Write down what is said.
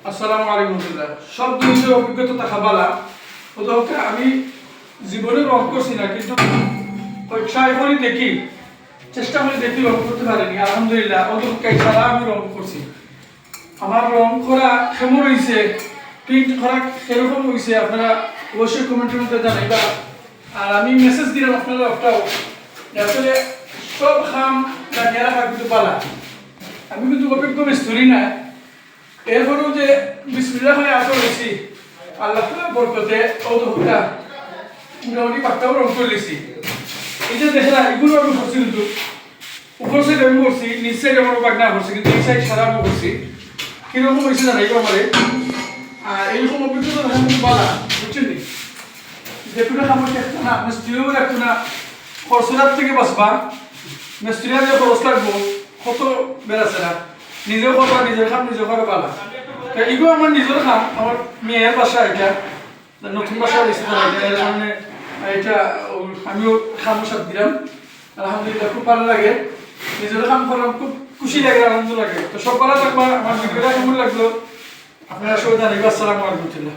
আসসালামু আলাইকুম রহমতুল্লাহ। সব জিনিসের অভিজ্ঞতা থাকা বালা। প্রথমত আমি জীবনে রং করছি না, কিন্তু ওই ট্রাই করে দেখি, চেষ্টা করে দেখি, রং করতে পারিনি। আলহামদুলিল্লাহ ওদের ছাড়া আমি রং করছি। আমার রং করা কেমন হয়েছে, প্রিন্ট করা সেরকম হয়েছে, আপনারা অবশ্যই কমেন্টের মধ্যে জানাইবা। আর আমি মেসেজ দিলাম আপনারা একটাও, আসলে সব খাম লাগিয়ে রাখা কিন্তু পালা। আমি কিন্তু অভিজ্ঞ মিস্ত্রি না, এরপরেও যে বিসমিল্লাহ করে আসা হয়েছি, আল্লাহ বরকতে ওটা মোটামুটি পাক্তাও রং করে দিয়েছি। এই যে দেখে না, এগুলো আমি করছি, কিন্তু উপর সাইড আমি করছি, নিচ সাইড আমার বাগনা করছি, কিন্তু এই সাইড সারা আমি করছি। কিরকম হয়েছে জানা এগুলো আমার। আর এইরকম অভিজ্ঞতা দেখা কিন্তু বালা, বুঝছেন নি? যেটুকু খাবার দেখতো না, মিস্ত্রিও রাখতো না, খরচরার থেকে বাঁচবা। মিস্ত্রিরা যে খরচ লাগবো কত বেড়াচ্ছে না, নিজেও করবা, নিজের খাম নিজেও করা পালা। এগুলো আমার নিজের খাম, আমার মেয়ের বাসা, এটা নতুন বাসা হয়েছে, এর কারণে এটা আমিও খামও সাথ দিলাম। আলহামদুলিল্লাহ খুব ভালো লাগে, নিজের খাম করলাম, খুব খুশি লাগে, আনন্দ লাগে। তো সব ভালো থাকবা। আমার ভিডিওটা কেমন লাগলো আপনারা সবাই জানাইবা। আসসালামু আলাইকুম।